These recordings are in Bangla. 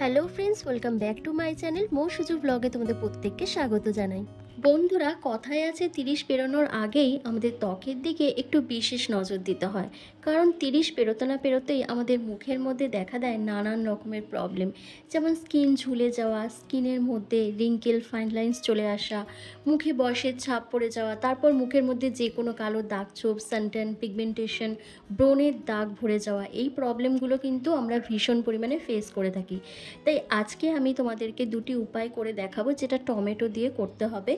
Hello friends, welcome back to my channel. মো সুজু ব্লগে তোমাদের প্রত্যেককে স্বাগত জানাই। বন্ধুরা, কথায় আছে 30 পেরোনোর আগেই আমাদের ত্বকের দিকে একটু বিশেষ নজর দিতে হয়, কারণ 30 পেরোতে না পেরোতেই আমাদের মুখের মধ্যে দেখা দেয় নানান রকমের প্রবলেম, যেমন স্কিন ঝুলে যাওয়া, স্কিনের মধ্যে রিঙ্কেল, ফাইন লাইন্স চলে আসা, মুখে বয়সের ছাপ পড়ে যাওয়া, তারপর মুখের মধ্যে যে কোনো কালো দাগ ছোপ, সানট্যান, পিগমেন্টেশন, ব্রণের দাগ ভরে যাওয়া, এই প্রবলেমগুলো কিন্তু আমরা ভীষণ পরিমাণে ফেস করে থাকি। তাই আজকে আমি তোমাদেরকে দুটি উপায় করে দেখাবো, যেটা টমেটো দিয়ে করতে হবে।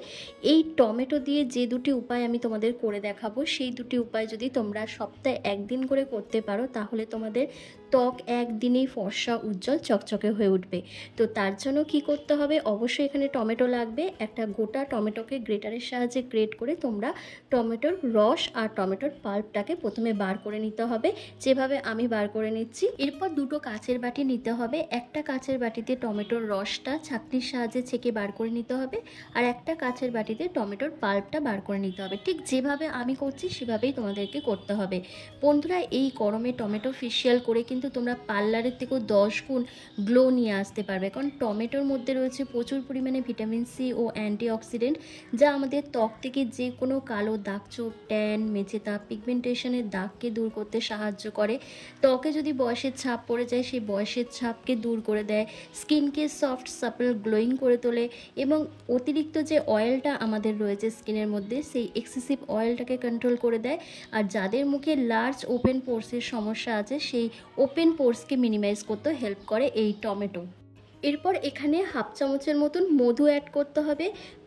এই টমেটো দিয়ে যে দুটি উপায় আমি তোমাদের করে দেখাবো, সেই দুটি উপায় যদি তোমরা সপ্তাহে একদিন করে করতে পারো, তাহলে তোমাদের ত্বক একদিনেই ফর্সা, উজ্জ্বল, চকচকে হয়ে উঠবে। তো তার জন্য কি করতে হবে, অবশ্যই এখানে টমেটো লাগবে। একটা গোটা টমেটোকে গ্রেটারের সাহায্যে গ্রেট করে তোমরা টমেটোর রস আর টমেটোর পাল্পটাকে প্রথমে বার করে নিতে হবে, যেভাবে আমি বার করে নিচ্ছি। এরপর দুটো কাচের বাটি নিতে হবে। একটা কাচের বাটিতে টমেটোর রসটা ছাঁকনির সাহায্যে ছেঁকে বার করে নিতে হবে, আর একটা কাচের বাটিতে টমেটোর পাল্পটা বার করে নিতে হবে। ঠিক যেভাবে আমি করছি সেভাবেই তোমাদেরকে করতে হবে। বন্ধুরা, এই গরমে টমেটো ফেশিয়াল করে কিন্তু তোমরা পার্লারের থেকেও 10 গুণ গ্লো নিয়ে আসতে পারবে, কারণ টমেটোর মধ্যে রয়েছে প্রচুর পরিমাণে ভিটামিন সি ও অ্যান্টিঅক্সিডেন্ট, যা আমাদের ত্বক থেকে যে কোনো কালো দাগছোপ, ট্যান, মেচেতা, পিগমেন্টেশনের দাগকে দূর করতে সাহায্য করে। ত্বকে যদি বয়সের ছাপ পড়ে যায়, সেই বয়সের ছাপকে দূর করে দেয়, স্কিনকে সফট, সাপল, গ্লোয়িং করে তোলে, এবং অতিরিক্ত যে অয়েলটা আমাদের রয়েছে স্কিনের মধ্যে, সেই এক্সেসিভ অয়েলটাকে কন্ট্রোল করে দেয়। আর যাদের মুখে লার্জ ওপেন পোর্সের সমস্যা আছে, সেই ওপেন পোর্সকে মিনিমাইজ করতে হেল্প করে এই টমেটো। এরপর এখানে হাফ চামচের মতন মধু অ্যাড করতে হবে।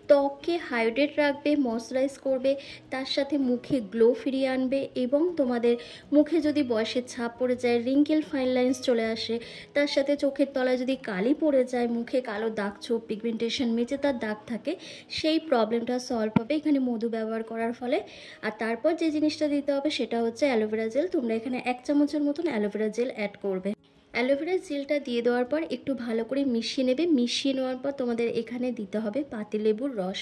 ত্বককে হাইড্রেট রাখবে, ময়শ্চারাইজ করবে, তার সাথে মুখে গ্লো ফিরিয়ে আনবে, এবং তোমাদের মুখে যদি বয়সের ছাপ পড়ে যায়, রিঙ্কেল, ফাইন লাইন্স চলে আসে, তার সাথে চোখের তলায় যদি কালি পড়ে যায়, মুখে কালো দাগ ছোপ, পিগমেন্টেশন, মেচেতার দাগ থাকে, সেই প্রবলেমটা সলভ হবে এখানে মধু ব্যবহার করার ফলে। আর তারপর যে জিনিসটা দিতে হবে সেটা হচ্ছে অ্যালোভেরা জেল। তোমরা এখানে 1 চামচের মতন অ্যালোভেরা জেল অ্যাড করবে। অ্যালোভেরা জেলটা দিয়ে দেওয়ার পর একটু ভালো করে মিশিয়ে নেবে। মিশিয়ে নেওয়ার পর তোমাদের এখানে দিতে হবে পাতিলেবুর রস।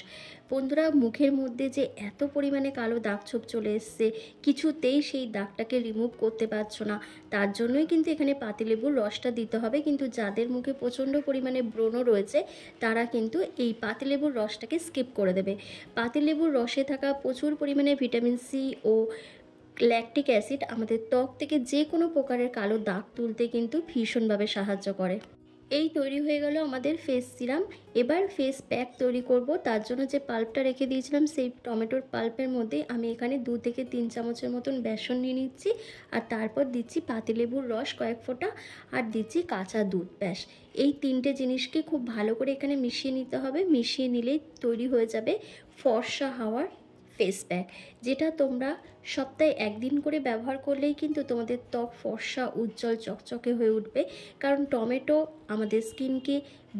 বন্ধুরা, মুখের মধ্যে যে এত পরিমাণে কালো দাগ ছোপ চলে এসছে, কিছুতেই সেই দাগটাকে রিমুভ করতে পারছো না, তার জন্যই কিন্তু এখানে পাতিলেবুর রসটা দিতে হবে। কিন্তু যাদের মুখে প্রচণ্ড পরিমাণে ব্রণ রয়েছে, তারা কিন্তু এই পাতিলেবুর রসটাকে স্কিপ করে দেবে। পাতিলেবুর রসে থাকা প্রচুর পরিমাণে ভিটামিন সি ও ল্যাকটিক অ্যাসিড আমাদের ত্বক থেকে যে কোনো প্রকারের কালো দাগ তুলতে কিন্তু ভীষণভাবে সাহায্য করে। এই তৈরি হয়ে গেল আমাদের ফেস সিরাম। এবার ফেস প্যাক তৈরি করব। তার জন্য যে পাল্পটা রেখে দিয়েছিলাম, সেই টমেটোর পাল্পের মধ্যে আমি এখানে 2 থেকে 3 চামচের মতন বেসন নিয়ে নিচ্ছি, আর তারপর দিচ্ছি পাতিলেবুর রস কয়েক ফোঁটা, আর দিচ্ছি কাঁচা দুধ। ব্যাস, এই 3টে জিনিসকে খুব ভালো করে এখানে মিশিয়ে নিতে হবে। মিশিয়ে নিলেই তৈরি হয়ে যাবে ফর্সা হাওয়ার ফেস প্যাক, যেটা তোমরা সপ্তাহে একদিন করে ব্যবহার করলেই কিন্তু তোমাদের ত্বক ফর্সা, উজ্জ্বল, চকচকে হয়ে উঠবে। কারণ টমেটো আমাদের স্কিনকে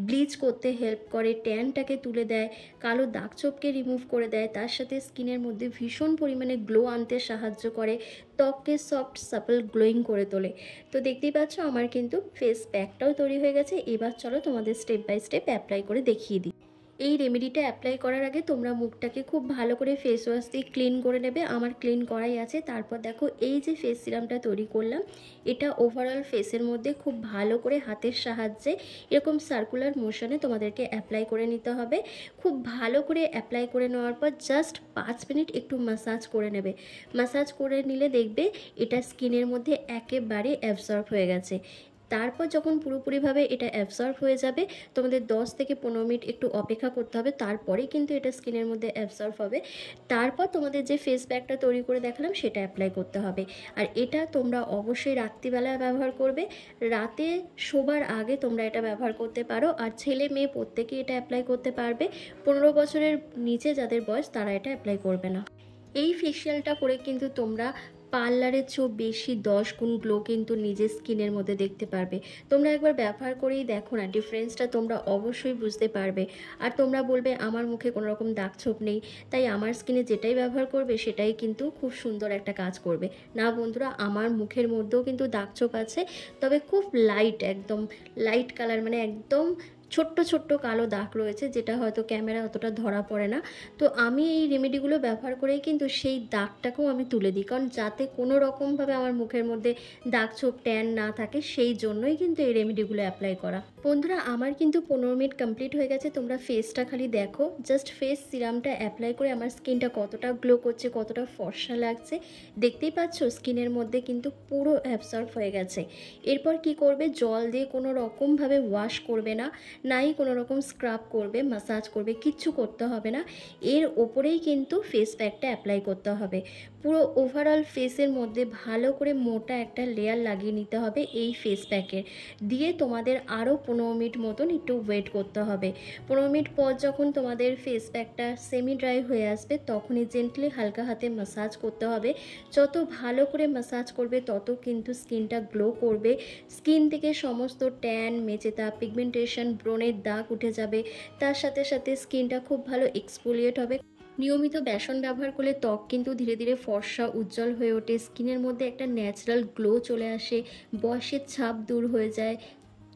ব্লিচ করতে হেল্প করে, ট্যানটাকে তুলে দেয়, কালো দাগছোপকে রিমুভ করে দেয়, তার সাথে স্কিনের মধ্যে ভীষণ পরিমাণে গ্লো আনতে সাহায্য করে, ত্বককে সফট, সাপল, গ্লোয়িং করে তোলে। তো দেখতেই পাচ্ছ আমার কিন্তু ফেস প্যাকটাও তৈরি হয়ে গেছে। এবার চলো তোমাদের স্টেপ বাই স্টেপ অ্যাপ্লাই করে দেখিয়ে দিই। এই রেমেডিটা অ্যাপ্লাই করার আগে তোমরা মুখটাকে খুব ভালো করে ফেস ওয়াশ দিয়ে ক্লিন করে নেবে। আমার ক্লিন করাই আছে। তারপর দেখো, এই যে ফেস সিরামটা তৈরি করলাম, এটা ওভারঅল ফেসের মধ্যে খুব ভালো করে হাতের সাহায্যে এরকম সার্কুলার মোশনে তোমাদেরকে অ্যাপ্লাই করে নিতে হবে। খুব ভালো করে অ্যাপ্লাই করে নেওয়ার পর জাস্ট 5 মিনিট একটু ম্যাসাজ করে নেবে। ম্যাসাজ করে নিলে দেখবে এটা স্কিনের মধ্যে একেবারে অ্যাবসর্ব হয়ে গেছে। তারপর যখন পুরোপুরিভাবে এটা অ্যাবসর্ব হয়ে যাবে, তোমাদের 10 থেকে 15 মিনিট একটু অপেক্ষা করতে হবে, তারপরেই কিন্তু এটা স্কিনের মধ্যে অ্যাবসর্ব হবে। তারপর তোমাদের যে ফেস প্যাকটা তৈরি করে দেখালাম সেটা অ্যাপ্লাই করতে হবে। আর এটা তোমরা অবশ্যই রাত্রিবেলায় ব্যবহার করবে। রাতে শোবার আগে তোমরা এটা ব্যবহার করতে পারো। আর ছেলে মেয়ে প্রত্যেকেই এটা অ্যাপ্লাই করতে পারবে। 15 বছরের নিচে যাদের বয়স, তারা এটা অ্যাপ্লাই করবে না। এই ফেশিয়ালটা করে কিন্তু তোমরা পার্লারের চেয়েও বেশি 10 গুণ গ্লো কিন্তু নিজের স্কিনের মধ্যে দেখতে পারবে। তোমরা একবার ব্যবহার করেই দেখো না, ডিফারেন্সটা তোমরা অবশ্যই বুঝতে পারবে। আর তোমরা বলবে আমার মুখে কোনো রকম দাগ ছোপ নেই, তাই আমার স্কিনে যেটাই ব্যবহার করবে সেটাই কিন্তু খুব সুন্দর একটা কাজ করবে। না বন্ধুরা, আমার মুখের মধ্যেও কিন্তু দাগ ছোপ আছে, তবে খুব লাইট, একদম লাইট কালার, মানে একদম ছোট্ট ছোট্ট কালো দাগ রয়েছে, যেটা হয়তো ক্যামেরা অতটা ধরা পড়ে না। তো আমি এই রেমেডিগুলো ব্যবহার করেই কিন্তু সেই দাগটাকেও আমি তুলে দিই, কারণ যাতে কোনো রকমভাবে আমার মুখের মধ্যে দাগ ছোপ ট্যান না থাকে, সেই জন্যই কিন্তু এই রেমেডিগুলো অ্যাপ্লাই করা। বন্ধুরা, আমার কিন্তু 15 মিনিট কমপ্লিট হয়ে গেছে। তোমরা ফেসটা খালি দেখো, জাস্ট ফেস সিরামটা অ্যাপ্লাই করে আমার স্কিনটা কতটা গ্লো করছে, কতটা ফর্সা লাগছে দেখতেই পাচ্ছ। স্কিনের মধ্যে কিন্তু পুরো অ্যাবসর্ব হয়ে গেছে। এরপর কি করবে, জল দিয়ে কোনো রকমভাবে ওয়াশ করবে না, নাই কোনো রকম স্ক্রাব করবে, মাসাজ করবে, কিচ্ছু করতে হবে না। এর ওপরেই কিন্তু ফেস প্যাকটা অ্যাপ্লাই করতে হবে। পুরো ওভারঅল ফেসের মধ্যে ভালো করে মোটা একটা লেয়ার লাগিয়ে নিতে হবে এই ফেস প্যাকের। দিয়ে তোমাদের আরও 15 মিনিট মতন একটু ওয়েট করতে হবে। 15 মিনিট পর যখন তোমাদের ফেস প্যাকটা সেমি ড্রাই হয়ে আসবে, তখনই জেন্টলি হালকা হাতে মাসাজ করতে হবে। যত ভালো করে মাসাজ করবে তত কিন্তু স্কিনটা গ্লো করবে। স্কিন থেকে সমস্ত ট্যান, মেচেতা, পিগমেন্টেশন, ব্রণের দাগ উঠে যাবে। তার সাথে সাথে স্কিনটা খুব ভালো এক্সফোলিয়েট হবে। নিয়মিত বেসন ব্যবহার করলে ত্বক কিন্তু ধীরে ধীরে ফর্সা উজ্জ্বল হয়ে ওঠে, স্কিনের মধ্যে একটা ন্যাচারাল গ্লো চলে আসে, বয়সের ছাপ দূর হয়ে যায়,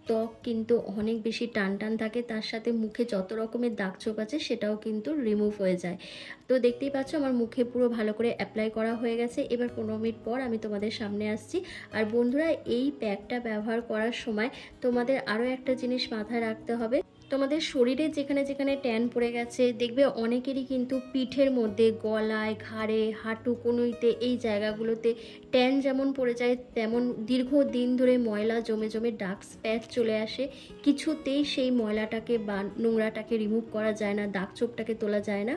ত্বক কিন্তু অনেক বেশি টান টান থাকে, তার সাথে মুখে যত রকমের দাগ ছোপ আছে সেটাও কিন্তু রিমুভ হয়ে যায়। তো দেখতেই পাচ্ছ আমার মুখে পুরো ভালো করে অ্যাপ্লাই করা হয়ে গেছে। এবার 15 মিনিট পর আমি তোমাদের সামনে আসছি। আর বন্ধুরা, এই প্যাকটা ব্যবহার করার সময় তোমাদের আরও একটা জিনিস মাথায় রাখতে হবে। তোমাদের শরীরে যেখানে যেখানে ট্যান পড়ে গেছে, দেখবে অনেকেরই কিন্তু পিঠের মধ্যে, গলায়, ঘাড়ে, হাঁটু কনুইতে, এই জায়গাগুলোতে ট্যান যেমন পড়ে যায়, তেমন দীর্ঘদিন ধরে ময়লা জমে জমে ডার্ক স্প্যাচ চলে আসে। কিছুতেই সেই ময়লাটাকে বা নোংরাটাকে রিমুভ করা যায় না, দাগ ছোপটাকে তোলা যায় না।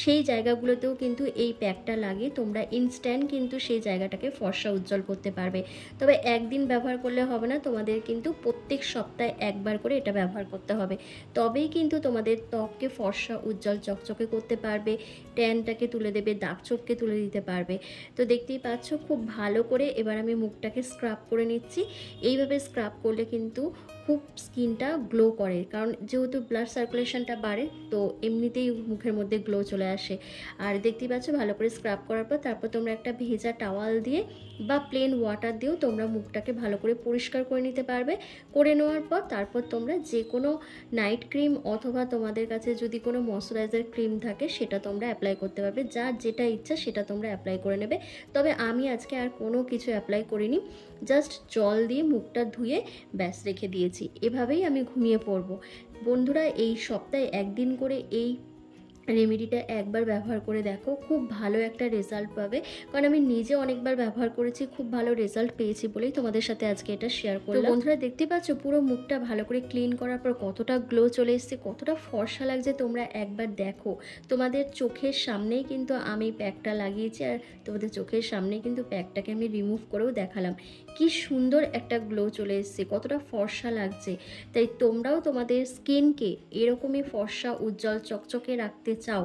সেই জায়গাগুলোতেও কিন্তু এই প্যাকটা লাগিয়ে তোমরা ইনস্ট্যান্ট কিন্তু সেই জায়গাটাকে ফর্সা উজ্জ্বল করতে পারবে। তবে একদিন ব্যবহার করলে হবে না, তোমাদের কিন্তু প্রত্যেক সপ্তাহে একবার করে এটা ব্যবহার করতে হবে। তবেই কিন্তু তোমাদের ত্বককে ফর্সা উজ্জ্বল চকচকে করতে পারবে, ট্যানটাকে তুলে দেবে, দাগ ছোপকে তুলে দিতে পারবে। তো দেখতেই পাচ্ছ খুব ভালো করে এবার আমি মুখটাকে স্ক্রাব করে নিচ্ছি। এইভাবে স্ক্রাব করলে কিন্তু খুব স্কিনটা গ্লো করে, কারণ যেহেতু ব্লাড সার্কুলেশনটা বাড়ে, তো এমনিতেই মুখের মধ্যে গ্লো চলে আসে। আর দেখতেই পাচ্ছ ভালো করে স্ক্রাব করার পর তারপর তোমরা একটা ভেজা টাওয়াল দিয়ে বা প্লেন ওয়াটার দিয়েও তোমরা মুখটাকে ভালো করে পরিষ্কার করে নিতে পারবে। করে নেওয়ার পর তারপর তোমরা যে কোনো নাইট ক্রিম অথবা তোমাদের কাছে যদি কোনো ময়শ্চারাইজার ক্রিম থাকে সেটা তোমরা অ্যাপ্লাই করতে পারবে। যার যেটা ইচ্ছা সেটা তোমরা অ্যাপ্লাই করে নেবে। তবে আমি আজকে আর কোনো কিছু অ্যাপ্লাই করিনি, জাস্ট জল দিয়ে মুখটা ধুয়ে ব্যাস রেখে দিয়েছি। এভাবেই আমি ঘুমিয়ে পড়বো। বন্ধুরা, এই সপ্তাহে একদিন করে এই রেমেডিটা একবার ব্যবহার করে দেখো, খুব ভালো একটা রেজাল্ট পাবে। কারণ আমি নিজে অনেকবার ব্যবহার করেছি, খুব ভালো রেজাল্ট পেয়েছি বলেই তোমাদের সাথে আজকে এটা শেয়ার করলাম। তো বন্ধুরা, দেখতে পাচ্ছ পুরো মুখটা ভালো করে ক্লিন করার পর কতটা গ্লো চলে এসেছে, কতটা ফর্সা লাগছে। তোমরা একবার দেখো, তোমাদের চোখের সামনেই কিন্তু আমি প্যাকটা লাগিয়েছি, আর তোমাদের চোখের সামনেই কিন্তু প্যাকটাকে আমি রিমুভ করেও দেখালাম। কি সুন্দর একটা গ্লো চলে এসেছে, কতটা ফর্সা লাগছে। তাই তোমরাও তোমাদের স্কিনকে এরকমই ফর্সা উজ্জ্বল চকচকে রাখতে চাও,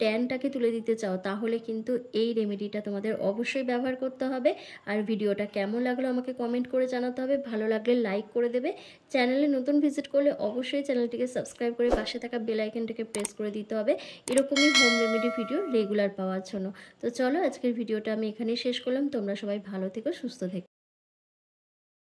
ট্যানটাকে তুলে দিতে চাও, তাহলে কিন্তু এই রেমেডিটা তোমাদের অবশ্যই ব্যবহার করতে হবে। আর ভিডিওটা কেমন লাগলো আমাকে কমেন্ট করে জানাতে হবে। ভালো লাগলে লাইক করে দেবে। চ্যানেলে নতুন ভিজিট করলে অবশ্যই চ্যানেলটিকে সাবস্ক্রাইব করে পাশে থাকা বেল আইকনটাকে প্রেস করে দিতে হবে, এরকমই হোম রেমেডি ভিডিও রেগুলার পাওয়ার জন্য। তো চলো, আজকের ভিডিওটা আমি এখানেই শেষ করলাম। তোমরা সবাই ভালো থেকো, সুস্থ থেকো।